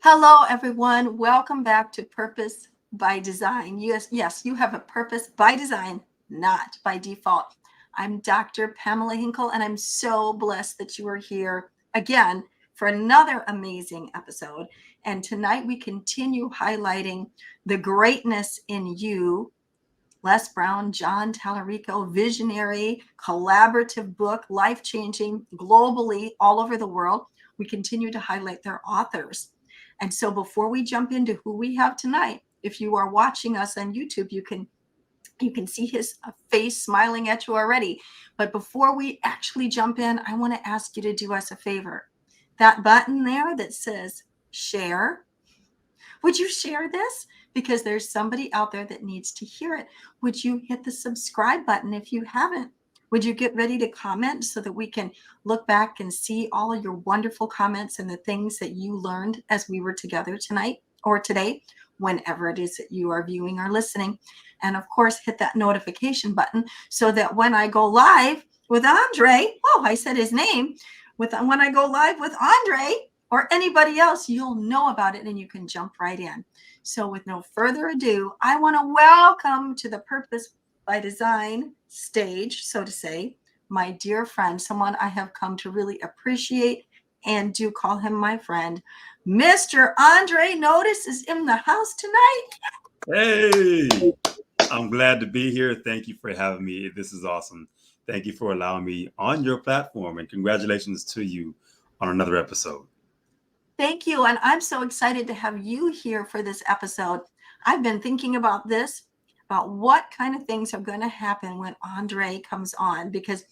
Hello, everyone. Welcome back to Purpose by Design. Yes, you have a purpose by design, not by default. I'm Dr. Pamela Hinkle, and I'm so blessed that you are here again for another amazing episode. And tonight we continue highlighting the greatness in you. Les Brown, John Tallarico, visionary, collaborative book, life changing globally, all over the world. We continue to highlight their authors. And so before we jump into who we have tonight, if you are watching us on YouTube, you can see his face smiling at you already. But before we actually jump in, I want to ask you to do us a favor. That button there that says share, would you share this? Because there's somebody out there that needs to hear it. Would you hit the subscribe button if you haven't? Would you get ready to comment so that we can look back and see all of your wonderful comments and the things that you learned as we were together tonight or today, whenever it is that you are viewing or listening? And of course, hit that notification button so that when I go live with Andre, I said his name, when I go live with Andre or anybody else, you'll know about it and you can jump right in. So with no further ado, I want to welcome to the Purpose by Design stage, so to say, my dear friend, someone I have come to really appreciate and do call him my friend. Mr. Andre Notice is in the house tonight. Hey, I'm glad to be here. Thank you for having me. This is awesome. Thank you for allowing me on your platform, and congratulations to you on another episode. Thank you. And I'm so excited to have you here for this episode. I've been thinking about this, about what kind of things are going to happen when Andre comes on, because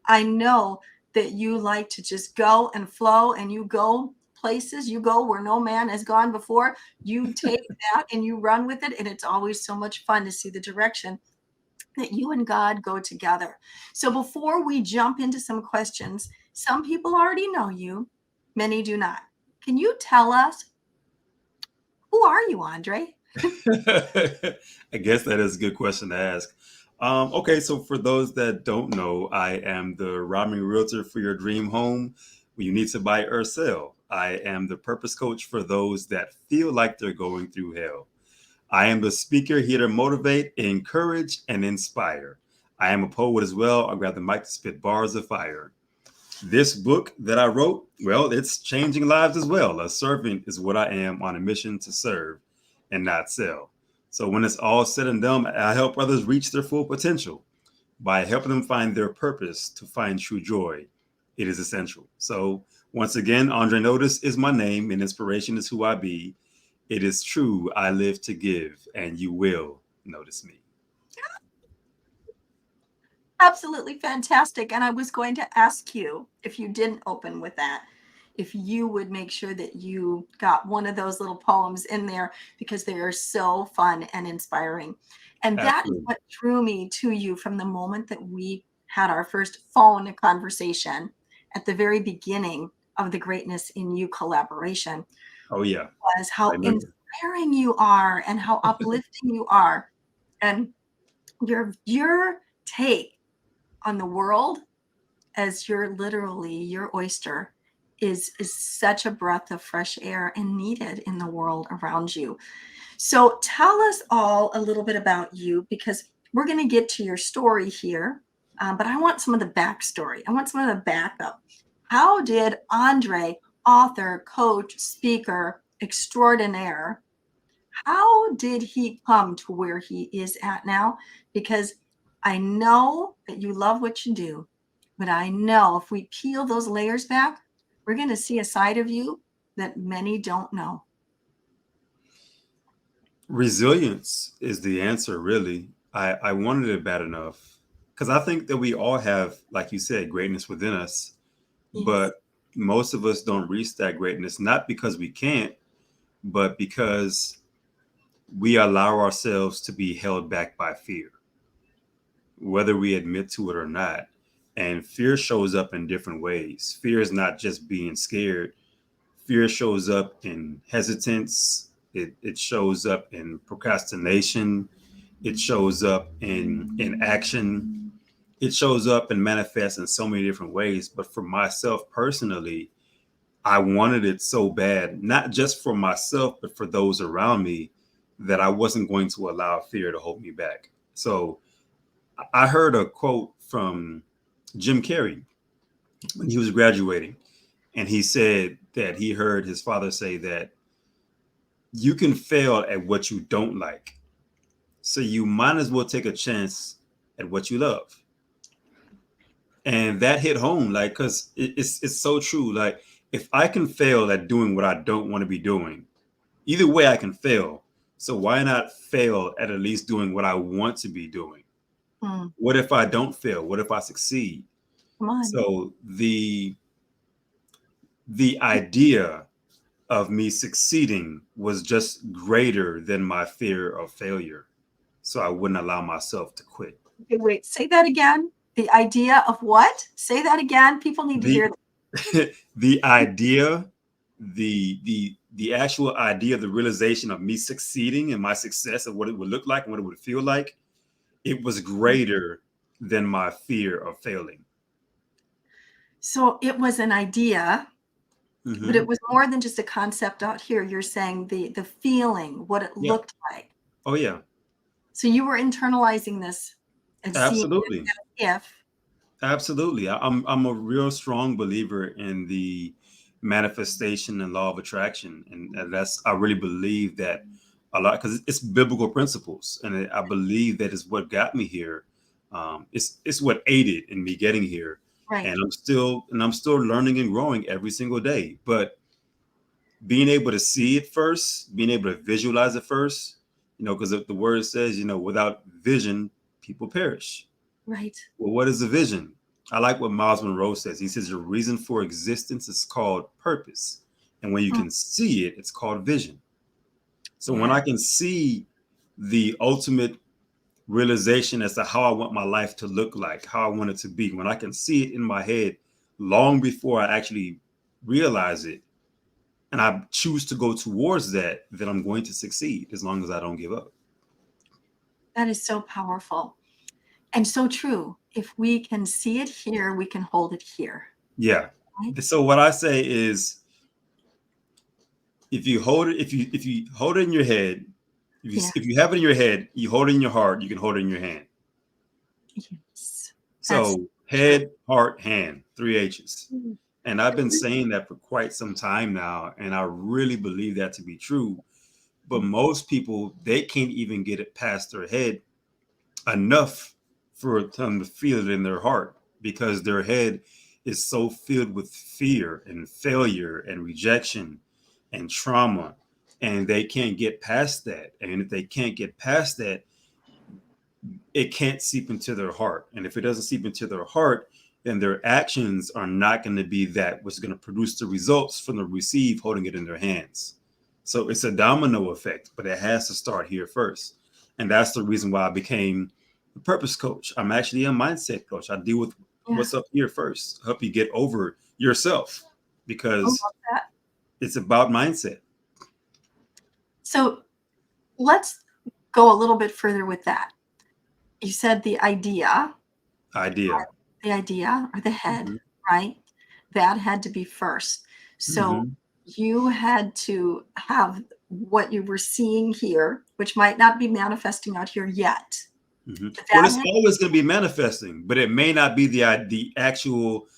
I know that you like to just go and flow and you go places, you go where no man has gone before. You take that and you run with it. And it's always so much fun to see the direction that you and God go together. So before we jump into some questions, some people already know you, many do not. Can you tell us, who are you, Andre? I guess that is a good question to ask. Okay, so for those that don't know, I am the rhyming realtor for your dream home when you need to buy or sell. I am the purpose coach for those that feel like they're going through hell. I am the speaker here to motivate, encourage, and inspire. I am a poet as well. I grab the mic to spit bars of fire. This book that I wrote, well, it's changing lives as well. A servant is what I am on a mission to serve and not sell. So when it's all said and done, I help others reach their full potential by helping them find their purpose to find true joy. It is essential. So once again, Andre Notice is my name and inspiration is who I be. It is true, I live to give, and you will notice me. Absolutely fantastic. And I was going to ask you, if you didn't open with that, if you would make sure that you got one of those little poems in there, because they are so fun and inspiring. And that is Absolutely. what drew me to you from the moment that we had our first phone conversation at the very beginning of the Greatness in You collaboration, Oh, yeah. was I how remember. inspiring you are and how uplifting you are. And your take on the world as you're literally your oyster is such a breath of fresh air and needed in the world around you. So tell us all a little bit about you, because we're going to get to your story here, but I want some of the backstory. I want some of the backup. How did Andre, author, coach, speaker extraordinaire, how did he come to where he is at now? Because I know that you love what you do, but I know if we peel those layers back, we're going to see a side of you that many don't know. Resilience is the answer, really. I wanted it bad enough because I think that we all have, like you said, greatness within us, Yes. but most of us don't reach that greatness, not because we can't, but because we allow ourselves to be held back by fear, whether we admit to it or not. And fear shows up in different ways. Fear is not just being scared, fear shows up in hesitance, it shows up in procrastination, it shows up in action, it shows up and manifests in so many different ways. But for myself personally, I wanted it so bad, not just for myself, but for those around me, that I wasn't going to allow fear to hold me back. So I heard a quote from Jim Carrey when he was graduating, and he said that he heard his father say that you can fail at what you don't like. So you might as well take a chance at what you love. And that hit home, like, because it's so true. Like, if I can fail at doing what I don't want to be doing, either way I can fail. So why not fail at least doing what I want to be doing? Mm, What if I don't fail? What if I succeed? come on. So the idea of me succeeding was just greater than my fear of failure. So I wouldn't allow myself to quit. Okay, wait, say that again. The idea of what? Say that again. People need to hear The the idea, the actual idea, the realization of me succeeding and my success of what it would look like and what it would feel like, it was that. greater than my fear of failing. So it was an idea, but it Hmm. was more than just a concept out here. You're saying the feeling, what it Yeah. looked like. Oh yeah. So you were internalizing this and seeing it Absolutely. as if. Absolutely. I'm a real strong believer in the manifestation and law of attraction, and that's I really believe that a lot because it's biblical principles, and I believe that is what got me here. It's what aided in me getting here, and Right, I'm still learning and growing every single day. But being able to see it first, being able to visualize it first, because the word says, without vision, people perish. right. Well, what is a vision? I like what Miles Monroe says. He says your reason for existence is called purpose. And when you Mm, can see it, it's called vision. So when yeah, I can see the ultimate realization as to how I want my life to look like, how I want it to be, when I can see it in my head long before I actually realize it, and I choose to go towards that, then I'm going to succeed as long as I don't give up. that is so powerful and so true. If we can see it here, we can hold it here. Yeah. Right? So what I say is if you hold it in your head, Yeah. if you have it in your head, you hold it in your heart, you can hold it in your hand. Yes. That's So true. head, heart, hand, three H's. Mm. And I've been saying that for quite some time now, and I really believe that to be true. But most people, they can't even get it past their head enough for them to feel it in their heart because their head is so filled with fear and failure and rejection and trauma, and they can't get past that. And if they can't get past that, it can't seep into their heart. And if it doesn't seep into their heart, then their actions are not going to be that which is going to produce the results from the receive holding it in their hands. So it's a domino effect, but it has to start here first. And that's the reason why I became a purpose coach. I'm actually a mindset coach. I deal with Yeah. what's up here first, help you get over yourself I because love that. it's about mindset. So let's go a little bit further with that. You said Idea. the idea or the head, Hmm. right? That had to be first. So Hmm. you had to have what you were seeing here, which might not be manifesting out here yet. Hmm. But Well, that it's had, always going to be manifesting, but it may not be the actual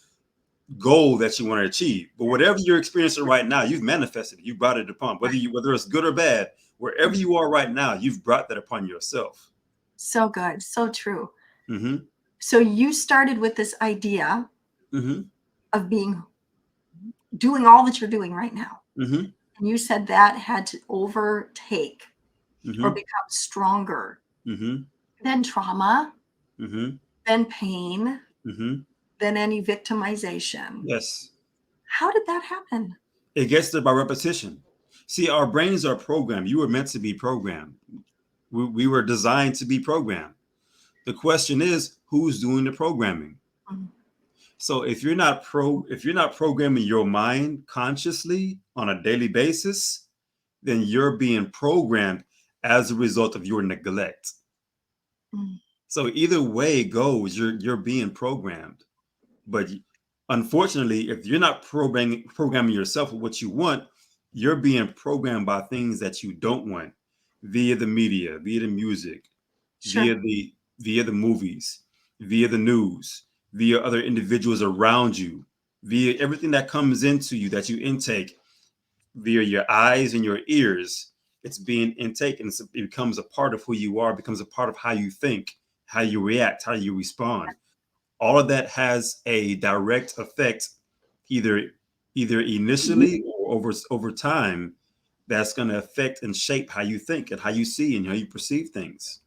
goal that you want to achieve. But whatever you're experiencing right now, you've manifested it. You brought it upon, whether it's good or bad, wherever you are right now, you've brought that upon yourself. so good, so true. Mm-hmm. So you started with this idea Mm-hmm. of being doing all that you're doing right now. Mm-hmm. And you said that had to overtake or Mm-hmm. become stronger Mm-hmm. than trauma, Mm-hmm. than pain, Mm-hmm. than any victimization. Yes. How did that happen? It gets there by repetition. See, our brains are programmed. You were meant to be programmed. We were designed to be programmed. The question is, who's doing the programming? Mm, So if you're not programming your mind consciously on a daily basis, then you're being programmed as a result of your neglect. mm, So either way it goes, you're being programmed. But Unfortunately, if you're not programming yourself with what you want, you're being programmed by things that you don't want via the media, via the music, Sure. via the movies, via the news, via other individuals around you, via everything that comes into you that you intake via your eyes and your ears. It's being intake, and it becomes a part of who you are, becomes a part of how you think, how you react, how you respond. All of that has a direct effect, either initially or over time, that's going to affect and shape how you think and how you see and how you perceive things.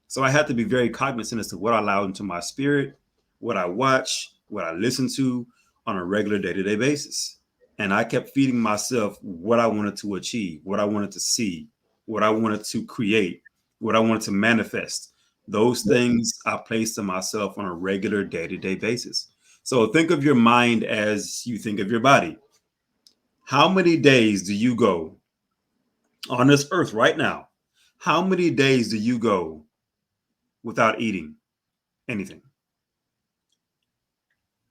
So I had to be very cognizant as to what I allow into my spirit, what I watch, what I listen to on a regular day-to-day basis. And I kept feeding myself what I wanted to achieve, what I wanted to see, what I wanted to create, what I wanted to manifest. Those things I placed to myself on a regular day-to-day basis. So think of your mind as you think of your body. How many days do you go on this earth right now? How many days do you go without eating anything?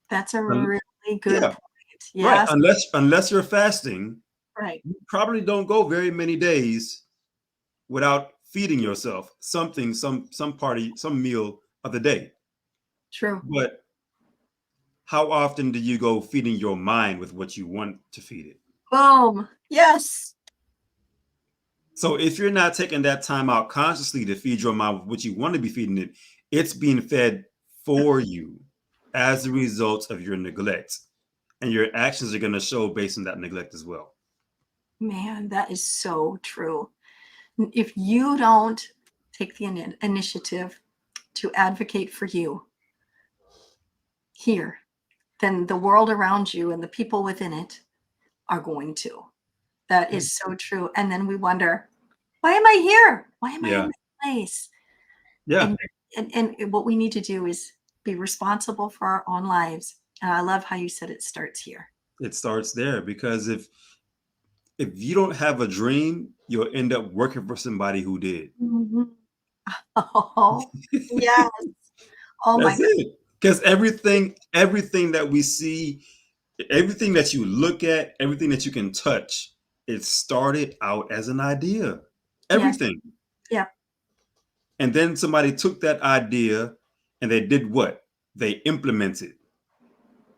That's a Un- really good Yeah, point. right. Yes. Unless you're fasting, Right. you probably don't go very many days without feeding yourself something, some party, some meal of the day. True. But how often do you go feeding your mind with what you want to feed it? Boom. Yes. So if you're not taking that time out consciously to feed your mind with what you want to be feeding it, it's being fed for you as a result of your neglect. And your actions are going to show based on that neglect as well. Man, that is so true. If you don't take the initiative to advocate for you here, then the world around you and the people within it are going to. That is so true. And then we wonder, why am I here? Why am I in Yeah. this place? Yeah. And and what we need to do is be responsible for our own lives. And I love how you said it starts here. It starts there because if you don't have a dream, you'll end up working for somebody who did. Mhm. Oh, yes. Oh my That's God. it. Because everything that we see, everything that you look at, everything that you can touch, it started out as an idea. Yes. Everything. Yeah. And then somebody took that idea and they did what? They implemented.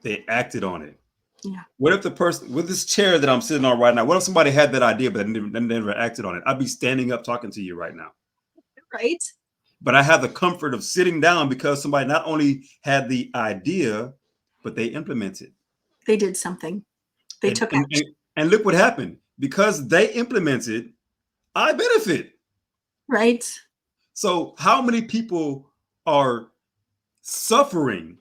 They acted on it. Yeah. What if the person with this chair that I'm sitting on right now, what if somebody had that idea but never acted on it? I'd be standing up talking to you right now. Right. But I have the comfort of sitting down because somebody not only had the idea, but they implemented. They did something. They And, took and, action. and, and look what happened. Because they implemented, I benefit. Right. So how many people are suffering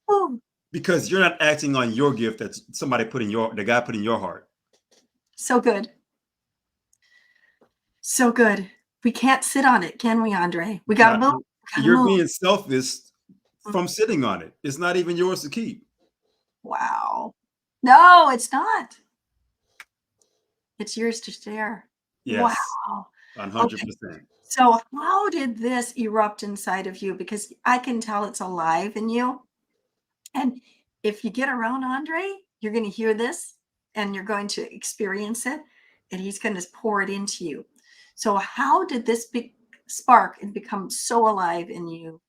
Oh, because you're not acting on your gift that somebody the guy put in your heart? so good. So good. We can't sit on it, can we, Andre? We got to Not, move. We got to you're move. being selfish Mm. from sitting on it. It's not even yours to keep. Wow. No, it's not. It's yours to share. Yes, Wow. Okay. 100%. So, how did this erupt inside of you? Because I can tell it's alive in you. And if you get around Andre, you're going to hear this and you're going to experience it, and he's going to pour it into you. So, how did this big spark and become so alive in you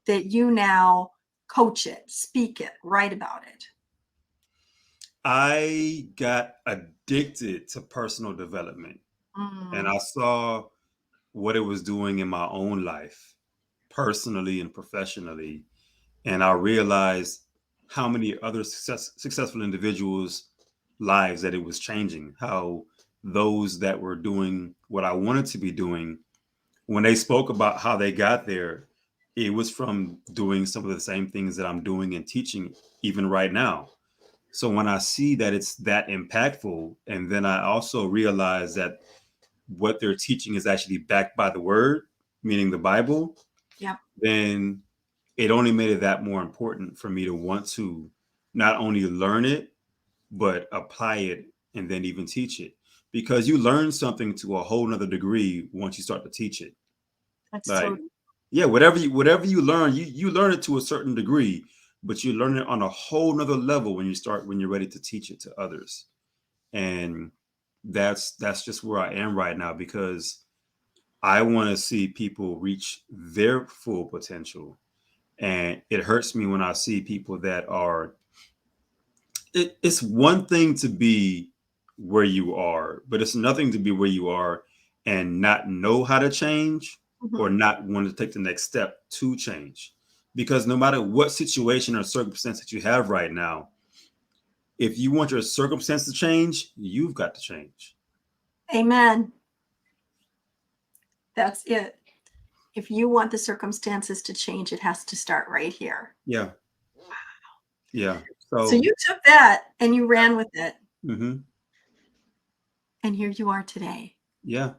that you now coach it, speak it, write about it? I got addicted to personal development and Mm, I saw what it was doing in my own life, personally and professionally. And I realized how many other successful individuals' lives that it was changing, how those that were doing what I wanted to be doing, when they spoke about how they got there, it was from doing some of the same things that I'm doing and teaching even right now. So when I see that it's that impactful, and then I also realize that what they're teaching is actually backed by the word, meaning the Bible, yeah, then it only made it that more important for me to want to not only learn it, but apply it and then even teach it. Because you learn something to a whole nother degree once you start to teach it. that's so Like, yeah, whatever you learn, you learn it to a certain degree. but you learn it on a whole nother level when you're ready to teach it to others. And that's just where I am right now, because I want to see people reach their full potential. And it hurts me when I see people that are, it's one thing to be where you are, but it's nothing to be where you are and not know how to change, or Mhm. not want to take the next step to change. Because no matter what situation or circumstance that you have right now, if you want your circumstance to change, you've got to change. Amen. That's it. If you want the circumstances to change, it has to start right here. Yeah. Yeah. So So, you took that and you ran with it, mhm, and here you are today. yeah.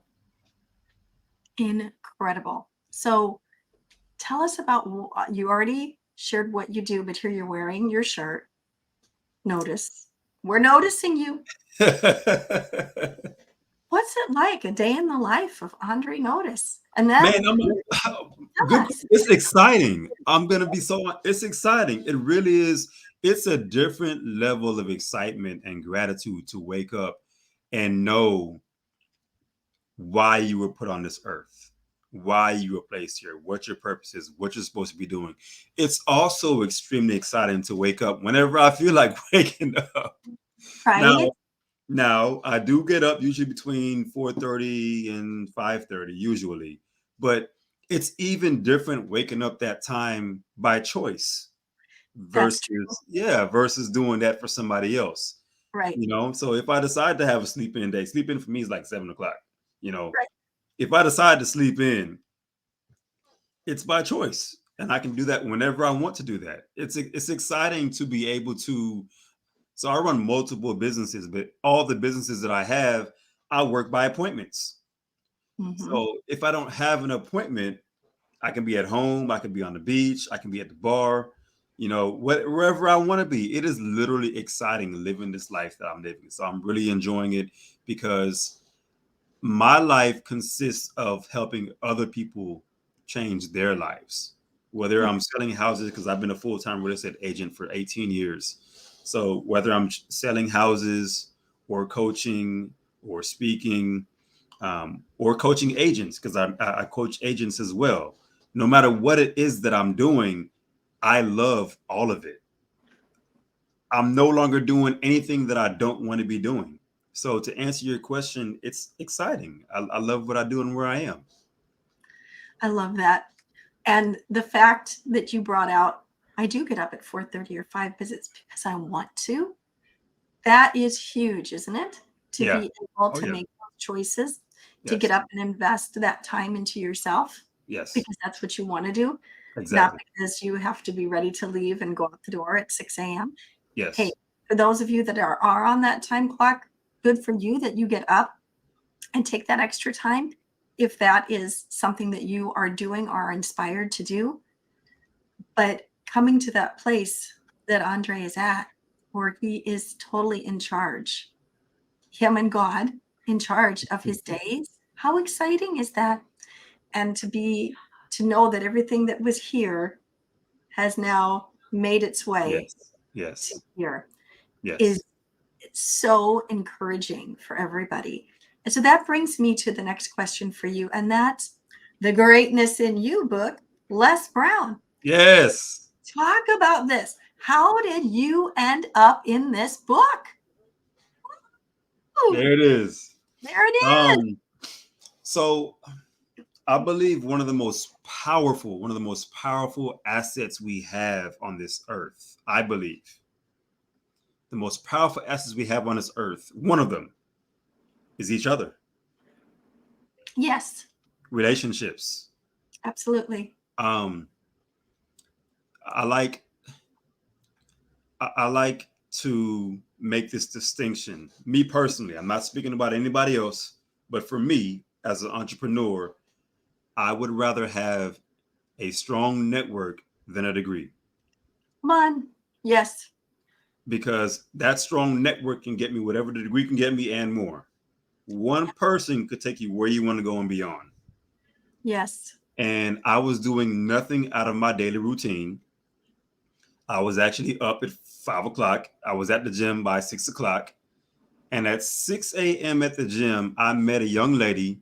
Incredible. So tell us about, you already shared what you do, but here you're wearing your shirt. Notice. We're noticing you. What's it like, a day in the life of Andre Notice? And then Man, I'm tell good. us. It's exciting. I'm gonna be so. It's exciting. It really is. It's a different level of excitement and gratitude to wake up and know why you were put on this earth, why you were placed here, what your purpose is, what you're supposed to be doing. It's also extremely exciting to wake up whenever I feel like waking up. Now, Right? Now, I do get up usually between 4:30 and 5:30 usually, but it's even different waking up that time by choice That's true. versus doing that for somebody else. Right. So if I decide to have a sleep in day, sleep in for me is like 7 o'clock. You know, Right. if I decide to sleep in, it's by choice, and I can do that whenever I want to do that. It's exciting to be able to. So I run multiple businesses, but all the businesses that I have, I work by appointments. Mhm. So if I don't have an appointment, I can be at home, I can be on the beach, I can be at the bar, wherever I want to be. It is literally exciting living this life that I'm living. So I'm really enjoying it, because my life consists of helping other people change their lives. Whether Yeah. I'm selling houses, because I've been a full-time real estate agent for 18 years. So whether I'm selling houses or coaching or speaking, or coaching agents, because I coach agents as well. No matter what it is that I'm doing, I love all of it. I'm no longer doing anything that I don't want to be doing. So to answer your question, it's exciting. I love what I do and where I am. I love that. And the fact that you brought out, I do get up at 4:30 or 5 visits because I want to. That is huge, isn't it? To Yeah. be able Oh to yeah. make those choices, to get Yes. up and invest that time into yourself Yes. because that's what you want to do, not Exactly. because you have to be ready to leave and go out the door at 6 a.m. Hey, Yes. for those of you that are on that time clock, good for you that you get up and take that extra time. If that is something that you are doing or are inspired to do, but coming to that place that Andre is at, where he is totally in charge, him and God in charge of his days. How exciting is that? And to know that everything that was here has now made its way Yes. to Yes. here is Yes. so encouraging for everybody. And so that brings me to the next question for you, and that's the Greatness in You book, Les Brown. Yes. Talk about this. How did you end up in this book? Ooh, There it is. there it is. Um, so I believe one of the most powerful assets we have on this earth, I believe, the most powerful assets we have on this earth, one of them is each other, Yes, relationships. absolutely. Um, I like I like to make this distinction. Me personally, I'm not speaking about anybody else, but for me as an entrepreneur, I would rather have a strong network than a degree, Come on. Yes, because that strong network can get me whatever the degree can get me and more. One person could take you where you want to go and beyond. yes. And I was doing nothing out of my daily routine. I was actually up at 5 o'clock. I was at the gym by 6 o'clock. And at 6 a.m. at the gym, I met a young lady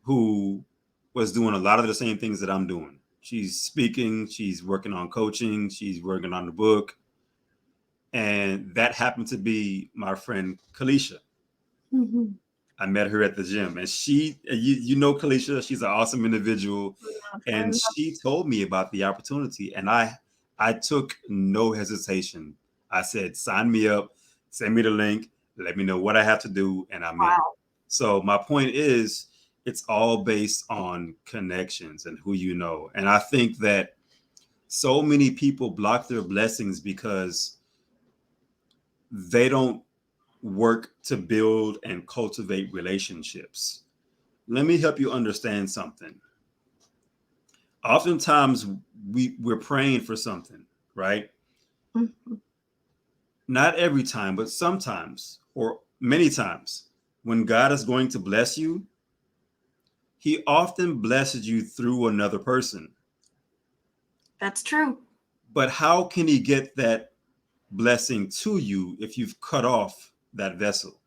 who was doing a lot of the same things that I'm doing. She's speaking, she's working on coaching, she's working on the book. And that happened to be my friend Kalisha. Mhm. I met her at the gym, and you know, Kalisha, she's an awesome individual, Love and her. she told me about the opportunity, and I took no hesitation. I said, "Sign me up, send me the link, let me know what I have to do, and I'm in." Wow. So my point is, it's all based on connections and who you know, and I think that so many people block their blessings because they don't work to build and cultivate relationships. Let me help you understand something. Oftentimes we're praying for something, right? Mhm. Not every time, but sometimes or many times when God is going to bless you, he often blesses you through another person. That's true. But how can he get that blessing to you if you've cut off that vessel?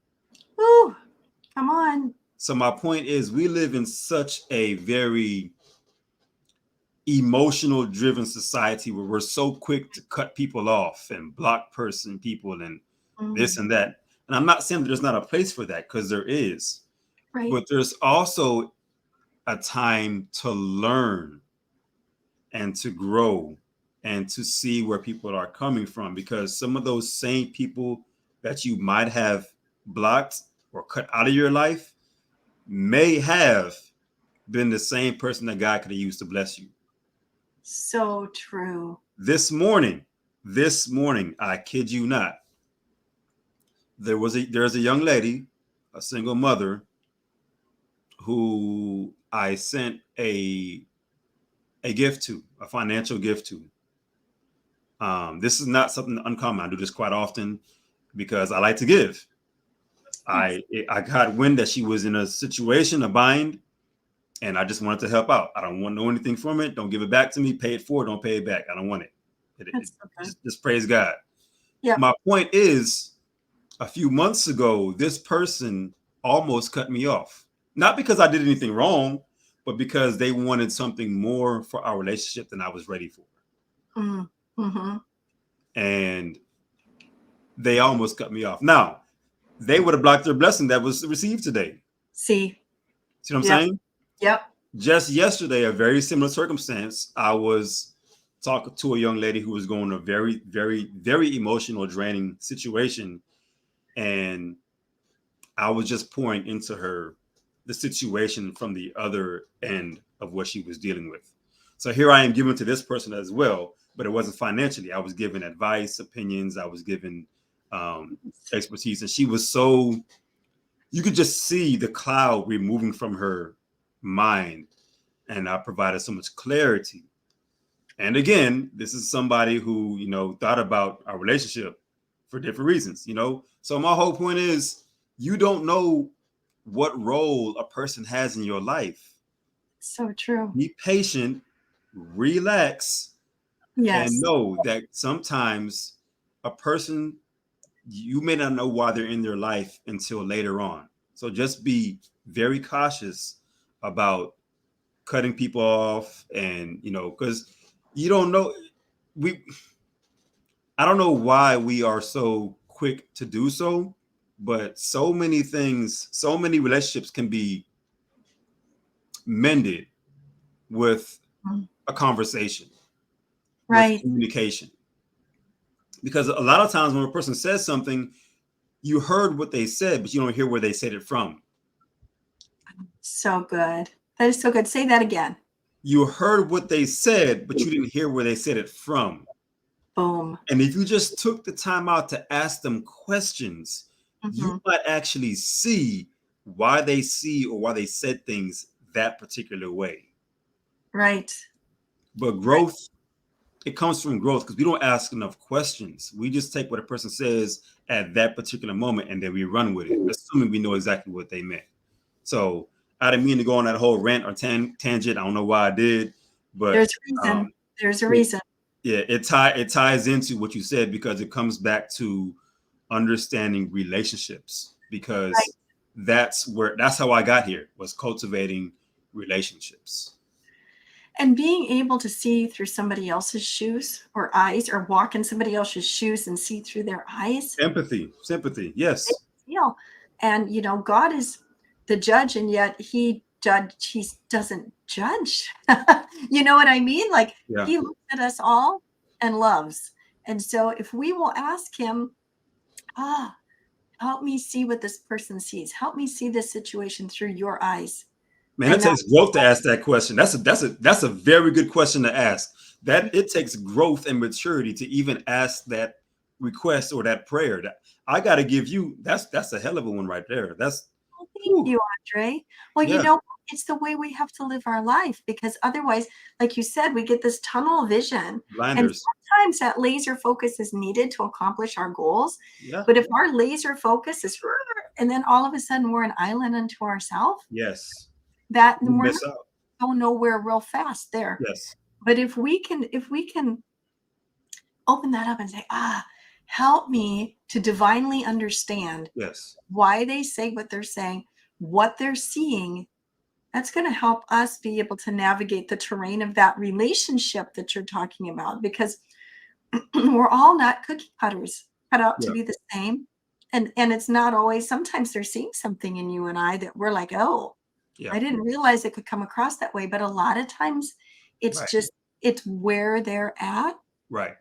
Woo. Come on. So my point is we live in such a very emotional driven society where we're so quick to cut people off and block people and this Mm. and that. And I'm not saying that there's not a place for that, because there is, Right. but there's also a time to learn and to grow and to see where people are coming from, because some of those same people that you might have blocked or cut out of your life may have been the same person that God could have used to bless you. So true. This morning, I kid you not, there's a young lady, a single mother, who I sent a gift to, a financial gift to. This is not something uncommon. I do this quite often because I like to give. Yes. I got wind that she was in a situation, a bind, and I just wanted to help out. I don't want to know anything from it. Don't give it back to me. Pay it forward. Don't pay it back. I don't want it. That's so good. Just praise God. Yep. My point is, a few months ago, this person almost cut me off. Not because I did anything wrong, but because they wanted something more for our relationship than I was ready for. Mm. Mm-hmm. And they almost cut me off. Now, they would have blocked their blessing that was received today. See. See what I'm Yep. saying? Yep. Just yesterday, a very similar circumstance, I was talking to a young lady who was going a very, very, very emotional, draining situation. And I was just pouring into her the situation from the other end of what she was dealing with. So here I am giving to this person as well, but it wasn't financially. I was giving advice, opinions, I was giving expertise. And she was so, you could just see the cloud removing from her mind. And I provided so much clarity. And again, this is somebody who, thought about our relationship for different reasons, So my whole point is, you don't know what role a person has in your life. So true. Be patient, relax, and Yes. know that sometimes a person, you may not know why they're in their life until later on. So just be very cautious about cutting people off, and because you don't know, we I don't know why we are so quick to do so, but so many things, so many relationships can be mended with Mm. a conversation, with Right. communication. Because a lot of times when a person says something, you heard what they said, but you don't hear where they said it from. So good. That is so good. Say that again. You heard what they said, but you didn't hear where they said it from. Boom. And if you just took the time out to ask them questions, you Mm-hmm. might actually see why they see or why they said things that particular way. Right. But Right. growth, it comes from growth because we don't ask enough questions. We just take what a person says at that particular moment and then we run with it, assuming we know exactly what they meant. So I didn't mean to go on that whole rant or tangent. I don't know why I did, but There's a reason. um, There's a it, reason. yeah, it ties into what you said because it comes back to understanding relationships Right. because that's how I got here was cultivating relationships. And being able to see through somebody else's shoes or eyes, or walk in somebody else's shoes and see through their eyes, Empathy, sympathy, they yes. feel. And God is the judge, and yet he doesn't judge. You know what I mean? Like, Yeah. he looks at us all and loves. And so if we will ask him, ah, help me see what this person sees. Help me see this situation through your eyes. Man, it And that, takes growth to ask that question. That's a very good question to ask. That it takes growth and maturity to even ask that request or that prayer. That I got to give you. That's a hell of a one right there. That's oh, thank whew, you, Andre. Well, yeah, it's the way we have to live our life, because otherwise, like you said, we get this tunnel vision. And blinders. sometimes that laser focus is needed to accomplish our goals. Yeah, But if our laser focus is, and then all of a sudden we're an island unto ourselves, yes, that you we're not miss out. going nowhere real fast there. Yes, But if we can open that up and say, help me to divinely understand yes, why they say what they're saying, what they're seeing, that's going to help us be able to navigate the terrain of that relationship that you're talking about, because we're all not cookie cutters cut out to yeah, be the same. And it's not always, sometimes they're seeing something in you and I that we're like, oh, yeah. I didn't realize it could come across that way. But a lot of times it's Right, just, it's where they're at right,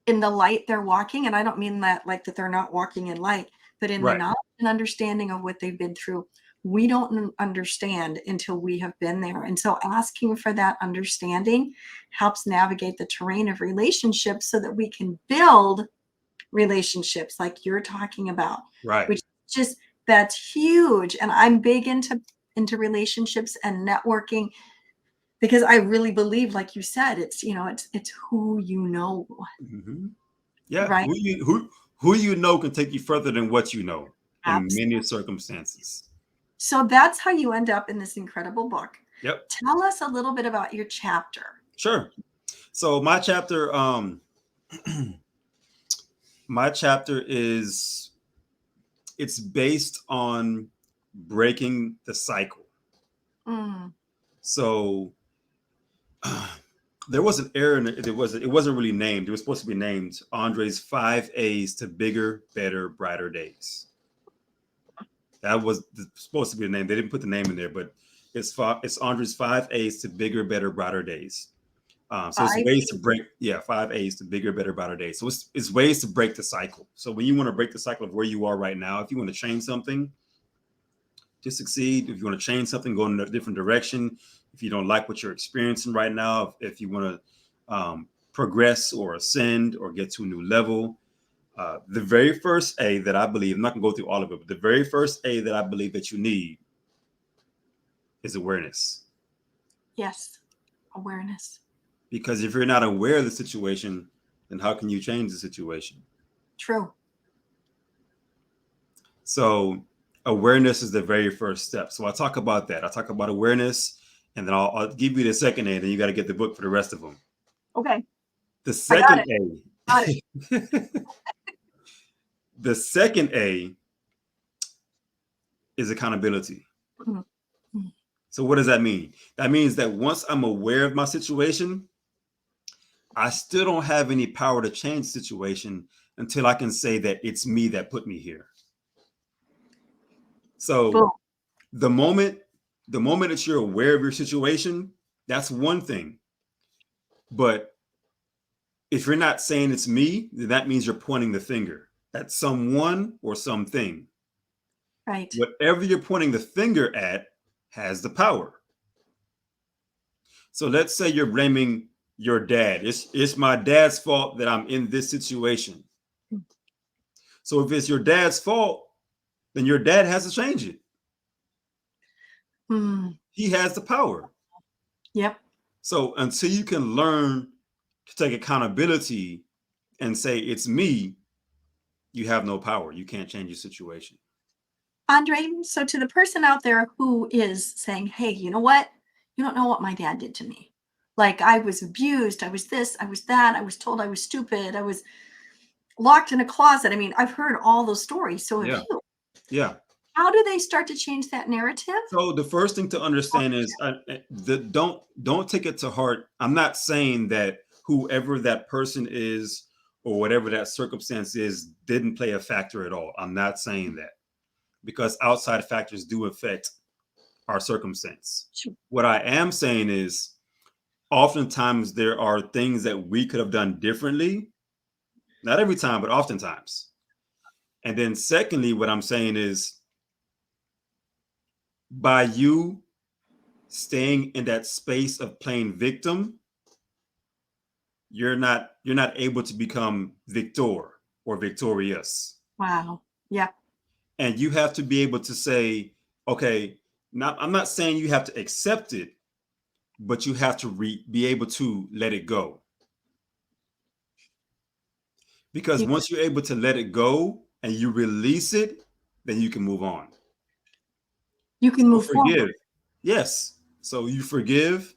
in the light they're walking. And I don't mean that like that they're not walking in light, but in the right, knowledge and understanding of what they've been through. We don't understand until we have been there. And so asking for that understanding helps navigate the terrain of relationships so that we can build relationships like you're talking about, right. which just, that's huge. And I'm big into relationships and networking, because I really believe, like you said, it's who you know, Hmm. Yeah, right? who you know can take you further than what you know in Absolutely. many circumstances. So that's how you end up in this incredible book. Yep, Tell us a little bit about your chapter. sure. So my chapter, my chapter is it's based on breaking the cycle. Mm, So there was an error in it. It wasn't really named. It was supposed to be named Andre's 5 A's to bigger, better, brighter days. That was supposed to be the name. They didn't put the name in there, but it's Andre's 5 A's to bigger, better, brighter days. So it's five. ways to break, yeah, 5 A's to bigger, better, brighter days. So it's ways to break the cycle. So when you want to break the cycle of where you are right now, if you want to change something to succeed, if you want to change something, go in a different direction, if you don't like what you're experiencing right now, if you want to progress or ascend or get to a new level, the very first A that I believe, I'm not going to go through all of it, but the very first A that I believe that you need is awareness. Yes, awareness. Because if you're not aware of the situation, then how can you change the situation? True. So awareness is the very first step. So I talk about that. I talk about awareness, and then I'll give you the second A, and then you got to get the book for the rest of them. Okay, The I got second it. Got it. A, the second A is accountability. Mm, mm, So what does that mean? That means that once I'm aware of my situation, I still don't have any power to change the situation until I can say that it's me that put me here. So boom. the moment the moment that you're aware of your situation, that's one thing. But if you're not saying it's me, then that means you're pointing the finger at someone or something. Right. Whatever you're pointing the finger at has the power. So let's say you're blaming your dad. It's my dad's fault that I'm in this situation. So if it's your dad's fault, then your dad has to change it. Mm, He has the power. yep. So until you can learn to take accountability and say it's me, you have no power. You can't change your situation. Andre, so to the person out there who is saying, hey, you know what? You don't know what my dad did to me. Like I was abused, I was this, I was that, I was told I was stupid, I was locked in a closet. I mean, I've heard all those stories. So have Yeah. you. Yeah. How do they start to change that narrative? So the first thing to understand is don't take it to heart. I'm not saying that whoever that person is or whatever that circumstance is didn't play a factor at all. I'm not saying that, because outside factors do affect our circumstance. Shoot. What I am saying is oftentimes there are things that we could have done differently. Not every time, but oftentimes. And then secondly, what I'm saying is by you staying in that space of playing victim, you're not able to become victor or victorious. Wow. Yeah. And you have to be able to say, okay, now I'm not saying you have to accept it, but you have to be able to let it go. Because You once you're able to let it go and you release it, then you can move on. you can So move forward. forgive. Yes. So you forgive,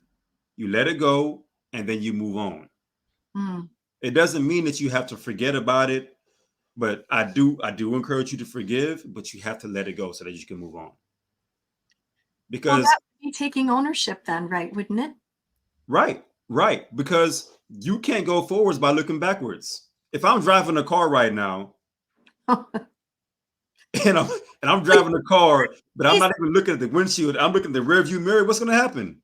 you let it go, and then you move on. Mm. It doesn't mean that you have to forget about it, but I do encourage you to forgive, but you have to let it go so that you can move on. Well, Because that would be taking ownership then, right? Wouldn't it? right, right, because you can't go forwards by looking backwards. If I'm driving a car right now and I'm driving a car, but I'm not even looking at the windshield, I'm looking at the rear view mirror, what's going to happen?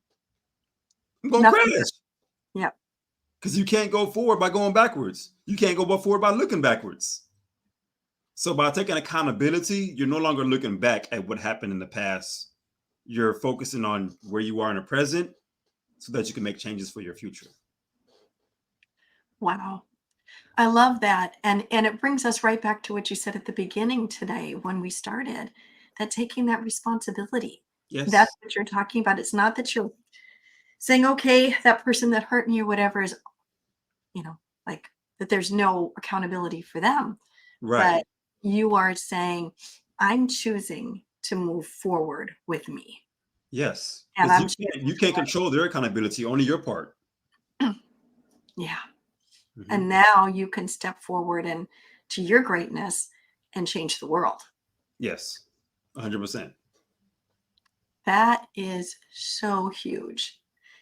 I'm going to Nothing. crash Yeah. because you can't go forward by going backwards. You can't go forward by looking backwards. So by taking accountability, you're no longer looking back at what happened in the past. You're focusing on where you are in the present so that you can make changes for your future. Wow. I love that. And it brings us right back to what you said at the beginning today when we started, that taking that responsibility. That's Yes. what you're talking about. It's not that you're saying, okay, that person that hurt me or whatever is, you know, like that there's no accountability for them. Right. But you are saying, I'm choosing to move forward with me. Yes. And Because I'm you choosing can't you can't control their accountability, only your part. to, yeah. Mhm. And now you can step forward and to your greatness and change the world. Yes. 100%. That is so huge.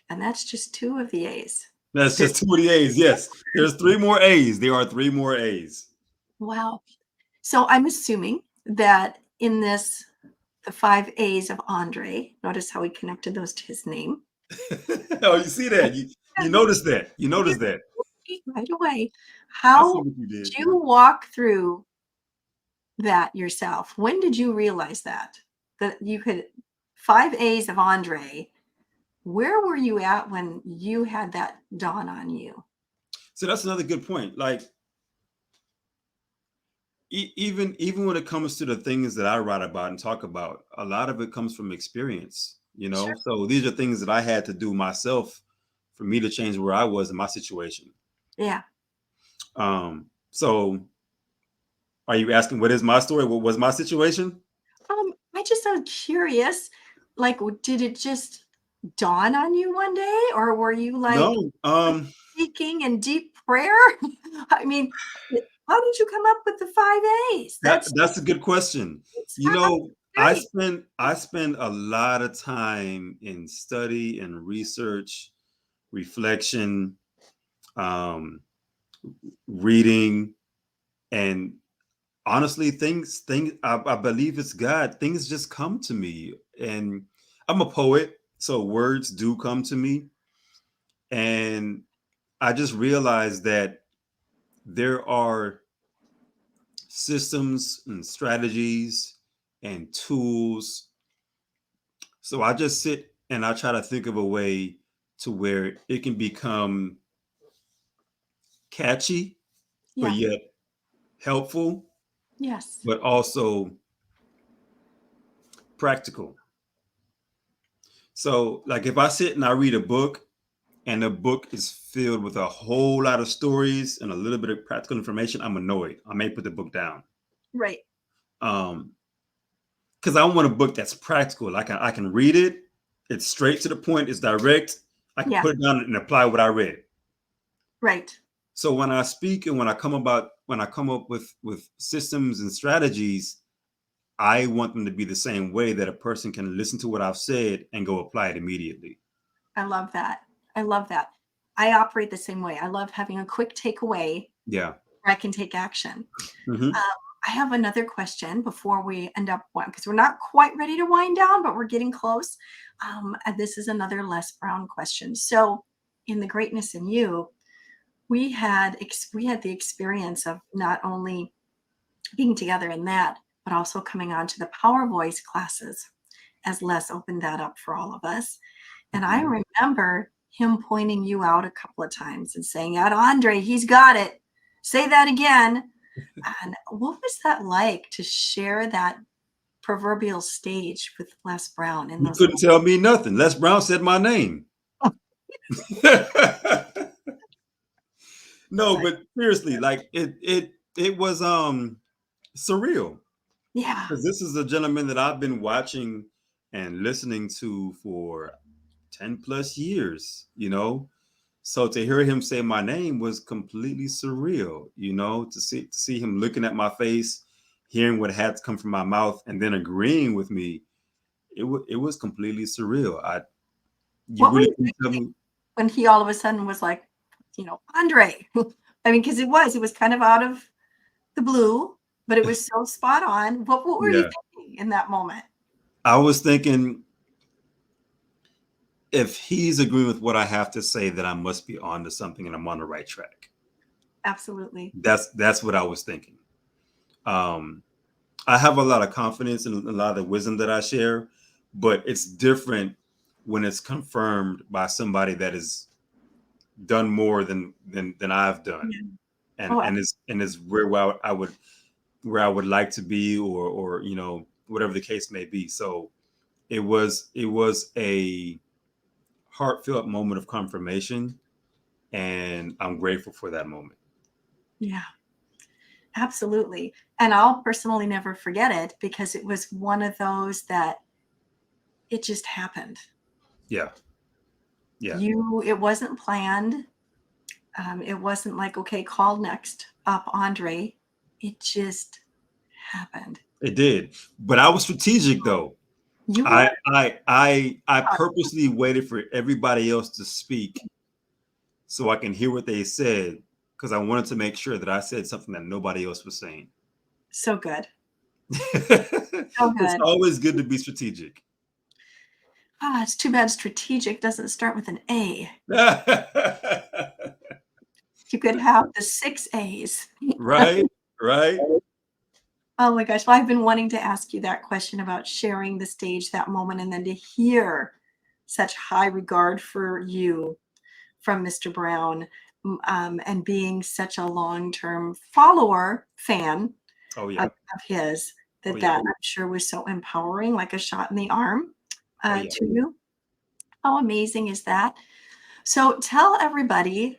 And that's just two of the A's. That's There's just two of the A's. Yes. There's three more A's. There are three more A's. wow. So I'm assuming that in this, the five A's of Andre, notice how he connected those to his name. Oh, you see that? You notice that. You I did notice that. right away. I see How what you did. did you walk through that yourself? When did you realize that? That you could five A's of Andre. Where were you at when you had that dawn on you? So that's another good point. Like even when it comes to the things that I write about and talk about, a lot of it comes from experience, you Sure. know? So these are things that I had to do myself for me to change where I was in my situation. Yeah. So are you asking what is my story? What was my situation? I just am curious, like, did it just dawn on you one day, or were you like No. speaking in deep prayer? I mean, how did you come up with the five A's? That's a good question. It's You know, I great. spend I spend a lot of time in study and research, reflection, um, reading, and honestly, things I believe it's God. Things just come to me, and I'm a poet, so words do come to me, and I just realized that there are systems and strategies and tools. So I just sit and I try to think of a way to where it can become catchy, but Yeah. yet helpful, Yes. but also practical. So, like if I sit and I read a book and the book is filled with a whole lot of stories and a little bit of practical information, I'm annoyed. I may put the book down. Right. Um, because I want a book that's practical. Like I can read it, it's straight to the point, it's direct. I can Yeah. put it down and apply what I read. Right. So when I speak and when I come up with systems and strategies, I want them to be the same way that a person can listen to what I've said and go apply it immediately. I love that. I love that. I operate the same way. I love having a quick takeaway Yeah. where I can take action. Hmm. I have another question before we end up one because we're not quite ready to wind down, but we're getting close. And this is another Les Brown question. So, in the greatness in you, we had the experience of not only being together in that, but also coming on to the Power Voice classes as Les opened that up for all of us. And I Hmm. remember him pointing you out a couple of times and saying, "At Andre, he's got it. Say that again." And what was that like to share that proverbial stage with Les Brown in You those couldn't tell me nothing. Les Brown said my name. moments? No, Like, but seriously, like it was surreal yeah, because this is a gentleman that I've been watching and listening to for 10 plus years, you know. So to hear him say my name was completely surreal, you know, to see him looking at my face, hearing what had to come from my mouth, and then agreeing with me. It was completely surreal. I You what were really you couldn't tell thinking me. when he all of a sudden was like, Andre? I mean, because it was kind of out of the blue, but it was so spot on. What were you Yeah, thinking in that moment? I was thinking if he's agreeing with what I have to say, that I must be on to something and I'm on the right track. Absolutely. That's what I was thinking. Um, I have a lot of confidence in a lot of the wisdom that I share, but it's different when it's confirmed by somebody that has done more than I've done, Yeah. Oh, and is where I would like to be, or you know, whatever the case may be. So it was a heartfelt moment of confirmation, and I'm grateful for that moment. yeah, absolutely. And I'll personally never forget it because it was one of those that it just happened. Yeah, yeah, It wasn't planned. It wasn't like, okay, call next up, Andre. It just happened. it did. But I was strategic though. You were? I purposely waited for everybody else to speak so I can hear what they said because I wanted to make sure that I said something that nobody else was saying. So good. So It's good. always good to be strategic. Ah, it's too bad strategic doesn't start with an A. You could have the 6 A's. Right, right. Oh my gosh. Well, I've been wanting to ask you that question about sharing the stage, that moment, and then to hear such high regard for you from Mr. Brown, and being such a long-term follower, fan Oh of, yeah, of his, oh that yeah, I'm sure was so empowering, like a shot in the arm oh yeah. to you. How amazing is that? So tell everybody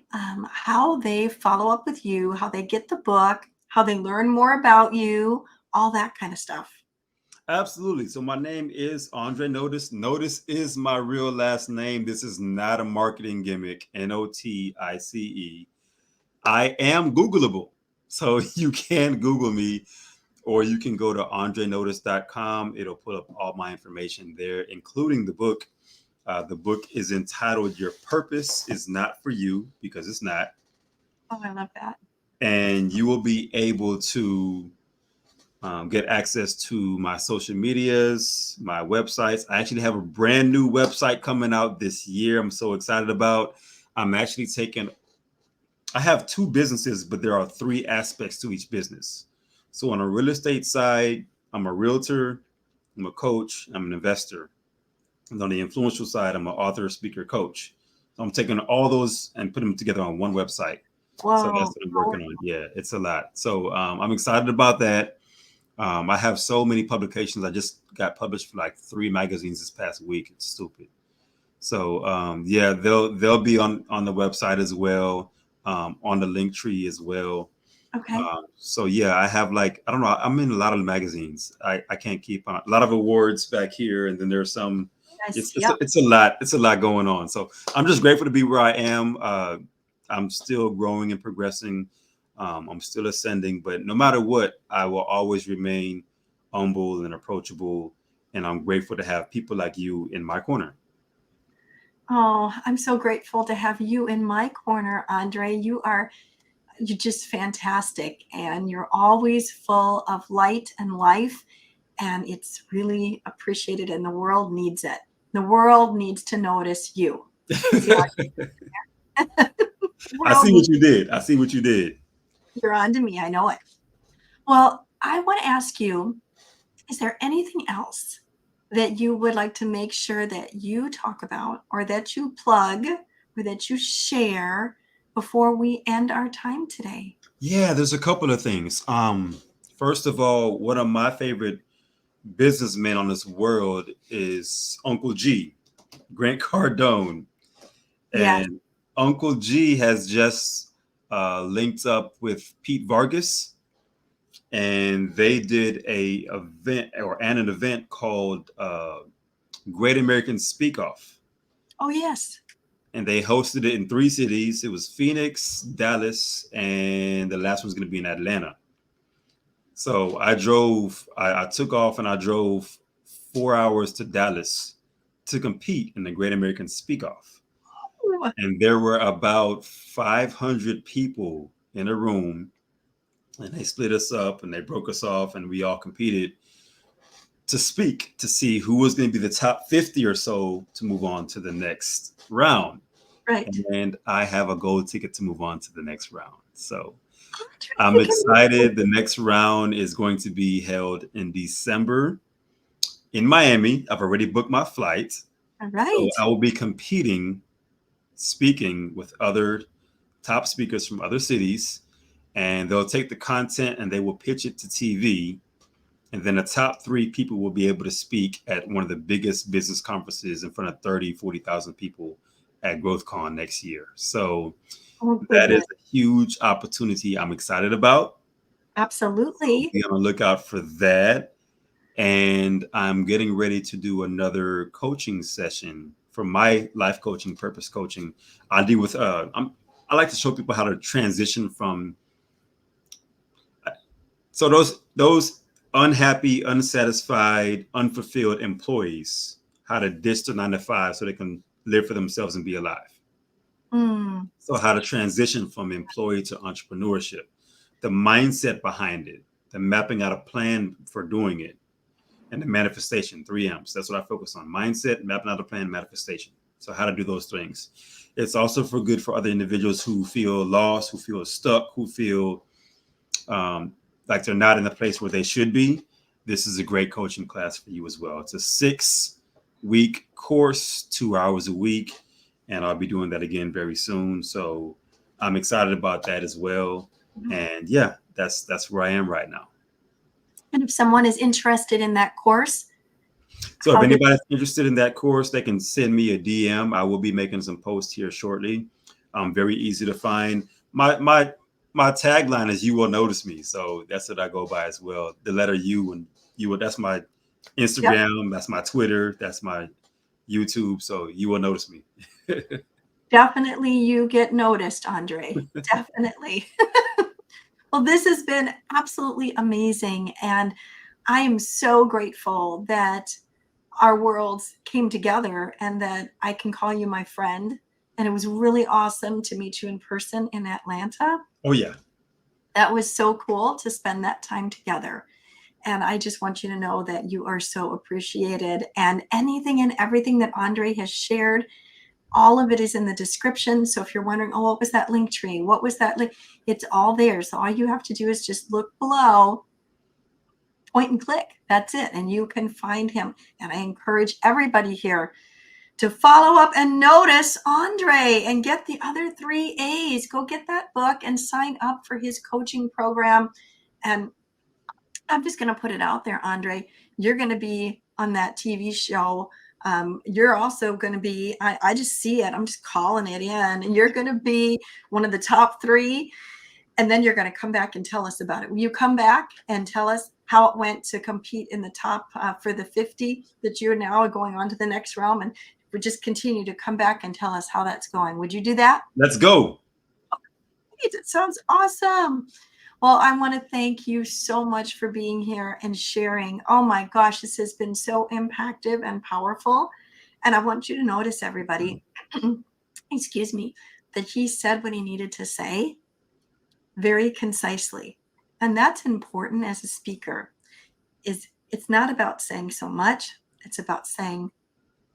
how they follow up with you, how they get the book, how they learn more about you, all that kind of stuff. Absolutely. So my name is Andre Notice. Notice is my real last name. This is not a marketing gimmick. Notice. I am Googleable. So you can Google me, or you can go to andrenotice.com. It'll put up all my information there, including the book. The book is entitled Your Purpose is Not for You, because it's not. Oh, I love that. And you will be able to get access to my social medias, my websites. I actually have a brand new website coming out this year. I'm so excited about. I'm actually taking, I have two businesses, but there are three aspects to each business. So on a real estate side, I'm a realtor, I'm a coach, I'm an investor. And on the influential side, I'm an author, speaker, coach. So I'm taking all those and putting them together on one website. So Whoa. that's what I'm working on. Yeah, it's a lot. So I'm excited about that. I have so many publications. I just got published for like 3 magazines this past week. It's stupid. So yeah, they'll be on the website as well, on the link tree as well. Okay. So yeah, I have like, I don't know. I'm in a lot of magazines. I can't keep on. A lot of awards back here, and then there's some Yep. it's a lot. It's a lot going on. So I'm just grateful to be where I am. I'm still growing and progressing. I'm still ascending, but no matter what, I will always remain humble and approachable. And I'm grateful to have people like you in my corner. Oh, I'm so grateful to have you in my corner, Andre. You're just fantastic, and you're always full of light and life, and it's really appreciated, and the world needs it. The world needs to notice you. See how the I world see needs what you did. I see what you did. you're on to me. I know it. Well, I want to ask you, is there anything else that you would like to make sure that you talk about or that you plug or that you share before we end our time today? Yeah, there's a couple of things. First of all, one of my favorite businessmen on this world is Uncle G, Grant Cardone. Yes. And Uncle G has just linked up with Pete Vargas, and they did an event called Great American Speak Off, Oh, yes. and they hosted it in three cities. It was Phoenix, Dallas, and the last one's going to be in Atlanta. So I took off and I drove 4 hours to Dallas to compete in the Great American Speak Off. Ooh, And there were about 500 people in a room, and they split us up and they broke us off, and we all competed to speak to see who was going to be the top 50 or so to move on to the next round. right. And I have a gold ticket to move on to the next round. So I'm Andre, excited. The next round is going to be held in December in Miami. I've already booked my flight. all So right. I will be competing, speaking with other top speakers from other cities, and they'll take the content and they will pitch it to TV. And then the top three people will be able to speak at one of the biggest business conferences in front of 30, 40,000 people at GrowthCon next year. So Oh, that is goodness. a huge opportunity I'm excited about. So Absolutely. be on the lookout for that. And I'm getting ready to do another coaching session for my life coaching, purpose coaching. I deal with I like to show people how to transition from those unhappy, unsatisfied, unfulfilled employees, how to ditch the 9 to 5 so they can live for themselves and be alive. Mm, So how to transition from employee to entrepreneurship, the mindset behind it, the mapping out a plan for doing it, and the manifestation, 3 M's. That's what I focus on: mindset, mapping out a plan, manifestation. So how to do those things. It's also good for other individuals who feel lost, who feel stuck, who feel like they're not in the place where they should be. This is a great coaching class for you as well. It's a 6-week course, 2 hours a week, and I'll be doing that again very soon. So I'm excited about that as well. And yeah, that's where I am right now. and if someone is interested in that course, So if how do anybody's interested in that course, they can send me a DM. I will be making some posts here shortly. Very easy to find. My tagline is "You will notice me," so that's what I go by as well. The letter U, and you will. That's my yep, Instagram. That's my Twitter. That's my YouTube. So you will notice me. definitely you get noticed, Andre. Definitely. Well, this has been absolutely amazing. And I am so grateful that our worlds came together and that I can call you my friend. And it was really awesome to meet you in person in Atlanta. Oh yeah. That was so cool to spend that time together. And I just want you to know that you are so appreciated. And anything and everything that Andre has shared, all of it is in the description. So if you're wondering, oh, what was that link tree? What was that link? It's all there. So all you have to do is just look below, point and click. That's it. And you can find him. And I encourage everybody here to follow up and notice Andre and get the other 3 A's. Go get that book and sign up for his coaching program. And I'm just going to put it out there, Andre. You're going to be on that TV show. You're also going to be, I just see it. I'm just calling it in. And you're going to be one of the top 3. And then you're going to come back and tell us about it. Will you come back and tell us how it went to compete in the top for the 50, that you're now going on to the next realm, and we just continue to come back and tell us how that's going. Would you do that? Let's go. It sounds awesome. Well, I want to thank you so much for being here and sharing. Oh my gosh, this has been so impactful and powerful. And I want you to notice, everybody, excuse me, that he said what he needed to say very concisely. And that's important as a speaker. It's not about saying so much, it's about saying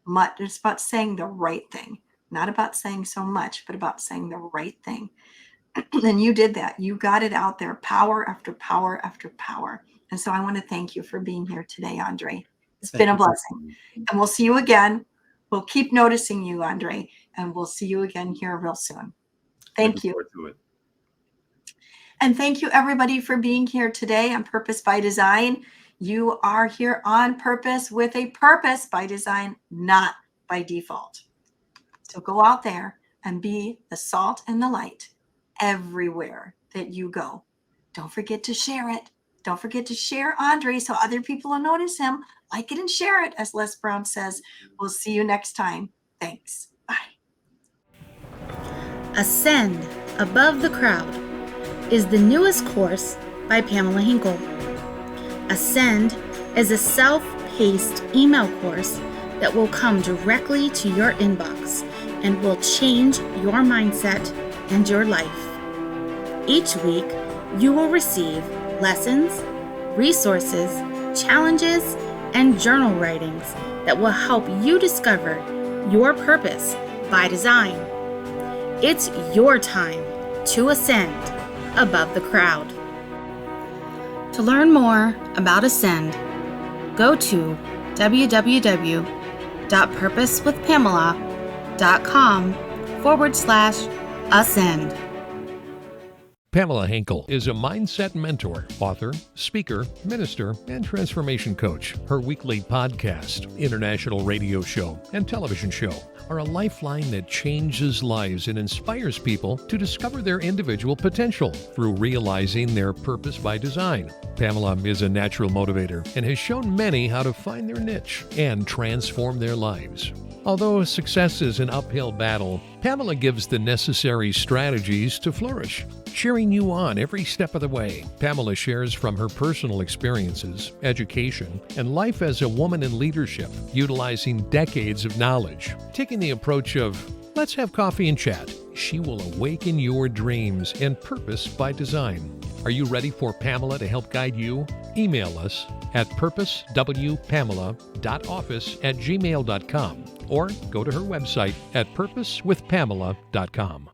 much. It's about saying the right thing. Not about saying so much, but about saying the right thing. And you did that. You got it out there, power after power after power. And so I want to thank you for being here today, Andre. It's been a blessing. And we'll see you again. We'll keep noticing you, Andre, and we'll see you again here real soon. Thank you. And thank you, everybody, for being here today on Purpose by Design. You are here on purpose with a purpose by design, not by default. So go out there and be the salt and the light everywhere that you go. Don't forget to share it. Don't forget to share Andre so other people will notice him. Like it and share it, as Les Brown says. We'll see you next time. Thanks. Bye. Ascend Above the Crowd is the newest course by Pamela Hinkle. Ascend is a self-paced email course that will come directly to your inbox and will change your mindset and your life. Each week, you will receive lessons, resources, challenges, and journal writings that will help you discover your purpose by design. It's your time to ascend above the crowd. To learn more about Ascend, go to www.purposewithpamela.com/ascend. Pamela Hinkle is a mindset mentor, author, speaker, minister, and transformation coach. Her weekly podcast, international radio show, and television show are a lifeline that changes lives and inspires people to discover their individual potential through realizing their purpose by design. Pamela is a natural motivator and has shown many how to find their niche and transform their lives. Although success is an uphill battle, Pamela gives the necessary strategies to flourish, cheering you on every step of the way. Pamela shares from her personal experiences, education, and life as a woman in leadership, utilizing decades of knowledge. Taking the approach of, let's have coffee and chat, she will awaken your dreams and purpose by design. Are you ready for Pamela to help guide you? Email us at purposewpamela.office@gmail.com or go to her website at purposewithpamela.com.